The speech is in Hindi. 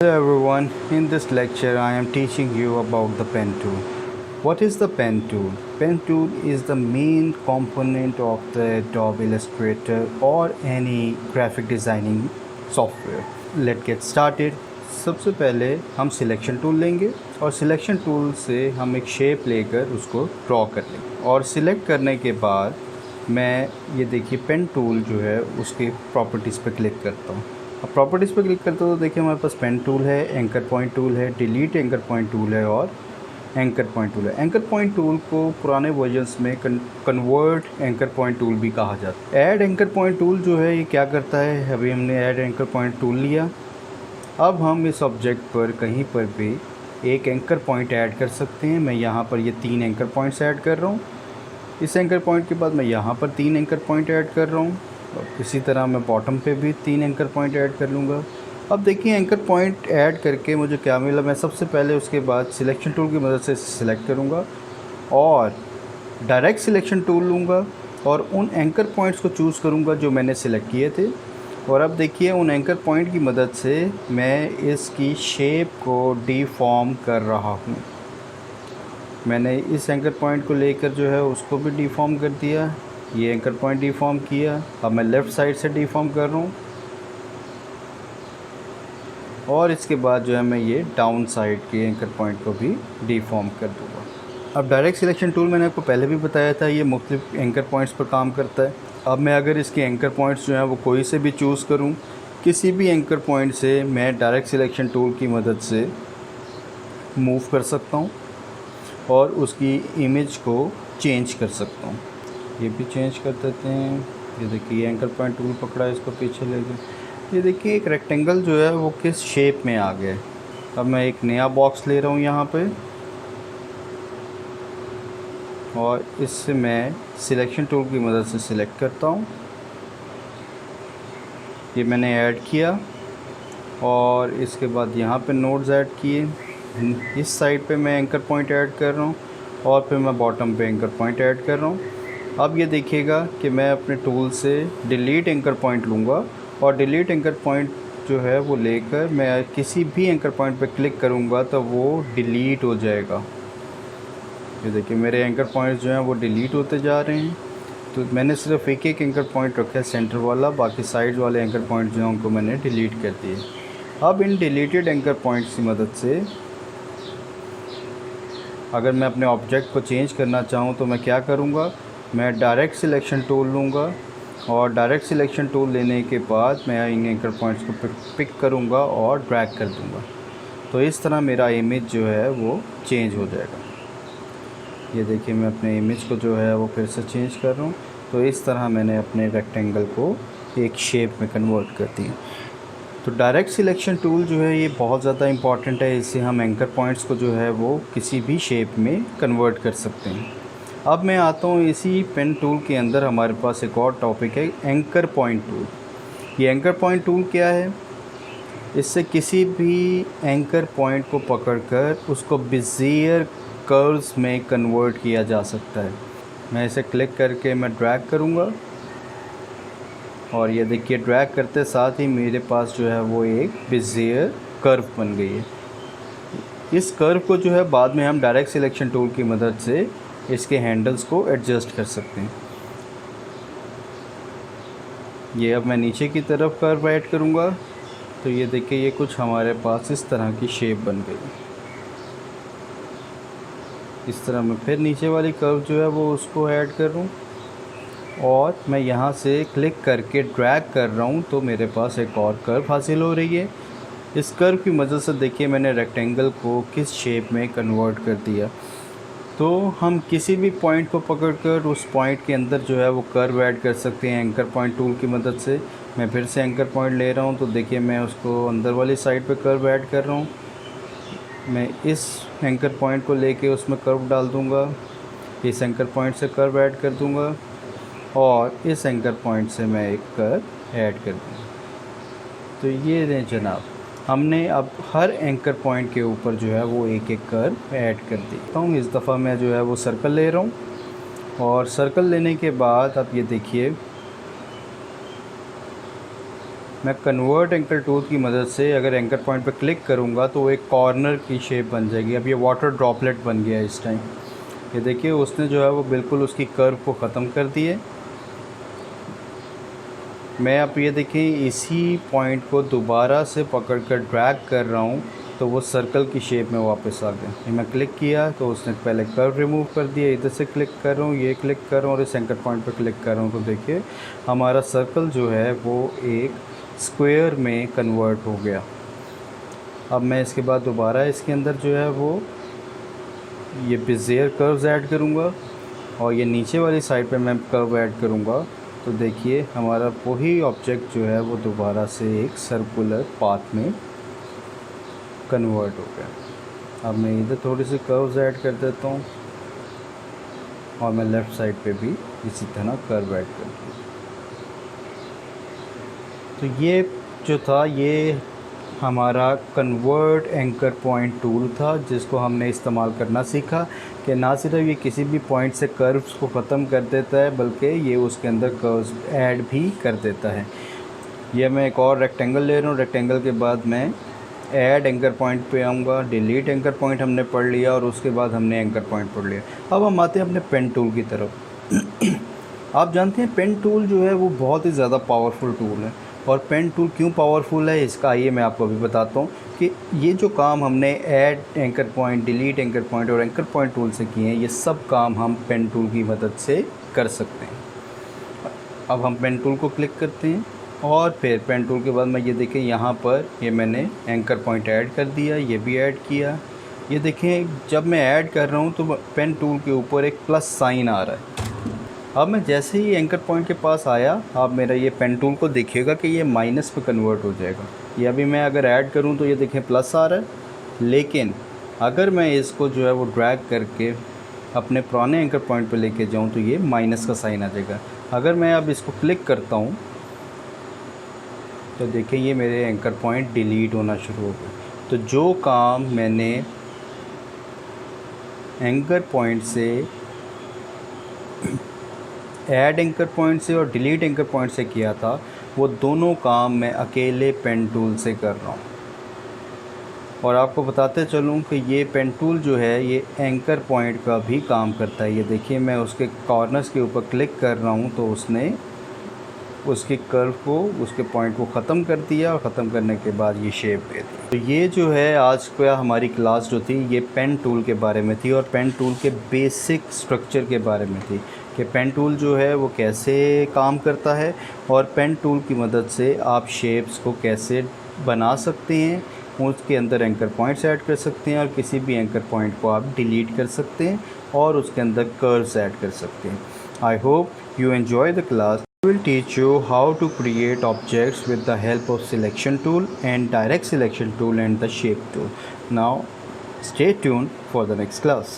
Hello everyone, in this lecture I am teaching you about the pen tool. What is the pen tool? Pen tool is the main component of the Adobe Illustrator or any graphic designing software. Let's get started. सबसे पहले हम सिलेक्शन टूल लेंगे और सिलेक्शन टूल से हम एक शेप लेकर उसको ड्रॉ कर लेंगे और सिलेक्ट करने के बाद मैं ये देखिए पेन टूल जो है उसके प्रॉपर्टीज़ पे क्लिक करता हूँ। अब प्रॉपर्टीज़ पे क्लिक करते हो तो देखिए हमारे पास पेन टूल है, एंकर पॉइंट टूल है, डिलीट एंकर पॉइंट टूल है और एंकर पॉइंट टूल है। एंकर पॉइंट टूल को पुराने वर्जन्स में कन्वर्ट एंकर पॉइंट टूल भी कहा जाता है। ऐड एंकर पॉइंट टूल जो है ये क्या करता है, अभी हमने ऐड एंकर पॉइंट टूल लिया। अब हम इस ऑब्जेक्ट पर कहीं पर भी एक एंकर पॉइंट ऐड कर सकते हैं। मैं यहाँ पर ये 3 एंकर पॉइंट्स ऐड कर रहा हूँ। इस एंकर पॉइंट के बाद मैं यहाँ पर 3 एंकर पॉइंट ऐड कर रहा हूँ। इसी तरह मैं बॉटम पे भी 3 एंकर पॉइंट ऐड कर लूँगा। अब देखिए एंकर पॉइंट ऐड करके मुझे क्या मिला। मैं सबसे पहले उसके बाद सिलेक्शन टूल की मदद से सिलेक्ट करूँगा और डायरेक्ट सिलेक्शन टूल लूँगा और उन एंकर पॉइंट्स को चूज़ करूँगा जो मैंने सिलेक्ट किए थे। और अब देखिए उन एंकर पॉइंट की मदद से मैं इसकी शेप को डिफॉर्म कर रहा हूँ। मैंने इस एंकर पॉइंट को लेकर जो है उसको भी डिफॉर्म कर दिया। ये एंकर पॉइंट डिफॉर्म किया। अब मैं लेफ़्ट साइड से डिफॉर्म कर रहा हूँ और इसके बाद जो है मैं ये डाउन साइड के एंकर पॉइंट को भी डिफॉर्म कर दूँगा। अब डायरेक्ट सिलेक्शन टूल मैंने आपको पहले भी बताया था, ये मुख्तलिफ एंकर पॉइंट्स पर काम करता है। अब मैं अगर इसके एंकर पॉइंट्स जो हैं वो कोई से भी चूज़ करूं, किसी भी एंकर पॉइंट से मैं डायरेक्ट सिलेक्शन टूल की मदद से मूव कर सकता हूं और उसकी इमेज को चेंज कर सकता हूं। ये भी चेंज कर देते हैं। ये देखिए एंकर पॉइंट टूल पकड़ा है, इसको पीछे ले गए। ये देखिए एक रेक्टेंगल जो है वो किस शेप में आ गया। अब मैं एक नया बॉक्स ले रहा हूँ यहाँ पे और इससे मैं सिलेक्शन टूल की मदद से सिलेक्ट करता हूँ। ये मैंने ऐड किया और इसके बाद यहाँ पे नोड्स ऐड किए। इस साइड पे मैं एंकर पॉइंट ऐड कर रहा हूँ और फिर मैं बॉटम पे एंकर पॉइंट ऐड कर रहा हूँ। अब ये देखिएगा कि मैं अपने टूल से डिलीट एंकर पॉइंट लूँगा और डिलीट एंकर पॉइंट जो है वो लेकर मैं किसी भी एंकर पॉइंट पे क्लिक करूँगा तो वो डिलीट हो जाएगा। ये देखिए मेरे एंकर पॉइंट्स जो हैं वो डिलीट होते जा रहे हैं। तो मैंने सिर्फ एक एंकर पॉइंट रखा है सेंटर वाला, बाकी साइड वाले एंकर पॉइंट जो हैं उनको मैंने डिलीट कर दिए। अब इन डिलीटेड एंकर पॉइंट्स की मदद से अगर मैं अपने ऑब्जेक्ट को चेंज करना चाहूँ तो मैं क्या करूँगा, मैं डायरेक्ट सिलेक्शन टूल लूँगा और डायरेक्ट सिलेक्शन टूल लेने के बाद मैं इन एंकर पॉइंट्स को पिक करूँगा और ड्रैग कर दूँगा। तो इस तरह मेरा इमेज जो है वो चेंज हो जाएगा। ये देखिए मैं अपने इमेज को जो है वो फिर से चेंज कर रहा हूँ। तो इस तरह मैंने अपने रेक्टेंगल को एक शेप में कन्वर्ट कर दिया। तो डायरेक्ट सिलेक्शन टूल जो है ये बहुत ज़्यादा इम्पॉर्टेंट है। इससे हम एंकर पॉइंट्स को जो है वो किसी भी शेप में कन्वर्ट कर सकते हैं। अब मैं आता हूँ इसी पेन टूल के अंदर हमारे पास एक और टॉपिक है एंकर पॉइंट टूल। ये एंकर पॉइंट टूल क्या है, इससे किसी भी एंकर पॉइंट को पकड़कर उसको बेजियर कर्व्स में कन्वर्ट किया जा सकता है। मैं इसे क्लिक करके मैं ड्रैग करूँगा और ये देखिए ड्रैग करते साथ ही मेरे पास जो है वो एक बेजियर कर्व बन गई है। इस कर्व को जो है बाद में हम डायरेक्ट सिलेक्शन टूल की मदद से इसके हैंडल्स को एडजस्ट कर सकते हैं। ये अब मैं नीचे की तरफ कर्व ऐड करूँगा तो ये देखिए ये कुछ हमारे पास इस तरह की शेप बन गई। इस तरह मैं फिर नीचे वाली कर्व जो है वो उसको ऐड कर रहा हूँ और मैं यहाँ से क्लिक करके ड्रैग कर रहा हूँ तो मेरे पास एक और कर्व हासिल हो रही है। इस कर्व की मदद से देखिए मैंने रेक्टेंगल को किस शेप में कन्वर्ट कर दिया। तो हम किसी भी पॉइंट को पकड़कर उस पॉइंट के अंदर जो है वो कर्व ऐड कर सकते हैं एंकर पॉइंट टूल की मदद से। मैं फिर से एंकर पॉइंट ले रहा हूँ तो देखिए मैं उसको अंदर वाली साइड पे कर्व ऐड कर रहा हूँ। मैं इस एंकर पॉइंट को लेके उसमें कर्व डाल दूँगा, इस एंकर पॉइंट से कर्व ऐड कर दूँगा और इस एंकर पॉइंट से मैं एक कर्व ऐड कर दूँगा। तो ये दें जनाब, हमने अब हर एंकर पॉइंट के ऊपर जो है वो एक एक कर्व ऐड कर दिया हूँ। इस दफ़ा मैं जो है वो सर्कल ले रहा हूँ और सर्कल लेने के बाद अब ये देखिए मैं कन्वर्ट एंकर टूल की मदद से अगर एंकर पॉइंट पर क्लिक करूँगा तो एक कॉर्नर की शेप बन जाएगी। अब ये वाटर ड्रॉपलेट बन गया इस टाइम। ये देखिए उसने जो है वो बिल्कुल उसकी कर्व को ख़त्म कर दिए। मैं अब ये देखिए इसी पॉइंट को दोबारा से पकड़ कर ड्रैग कर रहा हूँ तो वो सर्कल की शेप में वापस आ गया। ये मैं क्लिक किया तो उसने पहले कर्व रिमूव कर दिया। इधर से क्लिक कर रहा हूँ, ये क्लिक कर रहा हूँ और इस एंकर पॉइंट पर क्लिक कर रहा हूँ तो देखिए हमारा सर्कल जो है वो एक स्क्वायर में कन्वर्ट हो गया। अब मैं इसके बाद दोबारा इसके अंदर जो है वो ये बेजियर कर्व्स ऐड करूँगा और ये नीचे वाली साइड पे मैं कर्व ऐड करूँगा तो देखिए हमारा वही ऑब्जेक्ट जो है वो दोबारा से एक सर्कुलर पाथ में कन्वर्ट हो गया। अब मैं इधर थोड़ी सी कर्व्स ऐड कर देता हूँ और मैं लेफ़्ट साइड पे भी इसी तरह कर्व ऐड कर दूँ। तो ये जो था ये हमारा कन्वर्ट एंकर पॉइंट टूल था जिसको हमने इस्तेमाल करना सीखा कि ना सिर्फ ये किसी भी पॉइंट से कर्व्स को ख़त्म कर देता है बल्कि ये उसके अंदर कर्व्स ऐड भी कर देता है। यह मैं एक और रेक्टेंगल ले रहा हूँ। रेक्टेंगल के बाद मैं ऐड एंकर पॉइंट पे आऊँगा। डिलीट एंकर पॉइंट हमने पढ़ लिया और उसके बाद हमने एंकर पॉइंट पढ़ लिया। अब हम आते हैं अपने पेन टूल की तरफ। आप जानते हैं पेन टूल जो है वो बहुत ही ज़्यादा पावरफुल टूल है। और पेन टूल क्यों पावरफुल है इसका आइए मैं आपको अभी बताता हूँ कि ये जो काम हमने add anchor point, delete anchor point और एंकर पॉइंट टूल से किए हैं ये सब काम हम पेन टूल की मदद से कर सकते हैं। अब हम पेन टूल को क्लिक करते हैं और फिर पेन टूल के बाद मैं ये देखें यहाँ पर ये मैंने एंकर पॉइंट ऐड कर दिया, ये भी ऐड किया। ये देखें जब मैं ऐड कर रहा हूँ तो पेन टूल के ऊपर एक प्लस साइन आ रहा है। अब मैं जैसे ही एंकर पॉइंट के पास आया आप मेरा ये पेन टूल को देखिएगा कि ये माइनस पे कन्वर्ट हो जाएगा। ये अभी मैं अगर ऐड करूँ तो ये देखें प्लस आ रहा है, लेकिन अगर मैं इसको जो है वो ड्रैग करके अपने पुराने एंकर पॉइंट पे लेके जाऊँ तो ये माइनस का साइन आ जाएगा। अगर मैं अब इसको क्लिक करता हूँ तो देखिए ये मेरे एंकर पॉइंट डिलीट होना शुरू हो गए। तो जो काम मैंने एंकर पॉइंट से, ऐड एंकर पॉइंट से और डिलीट एंकर पॉइंट से किया था वो दोनों काम मैं अकेले पेन टूल से कर रहा हूँ। और आपको बताते चलूँ कि ये पेन टूल जो है ये एंकर पॉइंट का भी काम करता है। ये देखिए मैं उसके कॉर्नर्स के ऊपर क्लिक कर रहा हूँ तो उसने उसके कर्व को, उसके पॉइंट को ख़त्म कर दिया और ख़त्म करने के बाद ये शेप दे दी। तो ये जो है आज का हमारी क्लास जो थी ये पेन टूल के बारे में थी और पेन टूल के बेसिक स्ट्रक्चर के बारे में थी कि पेन टूल जो है वो कैसे काम करता है और पेन टूल की मदद से आप शेप्स को कैसे बना सकते हैं, उसके अंदर एंकर पॉइंट्स ऐड कर सकते हैं और किसी भी एंकर पॉइंट को आप डिलीट कर सकते हैं और उसके अंदर कर्व्स ऐड कर सकते हैं। I hope you enjoy the class. I will teach you how to create objects with the help of selection tool and direct selection tool and the shape tool. Now stay tuned for the next class.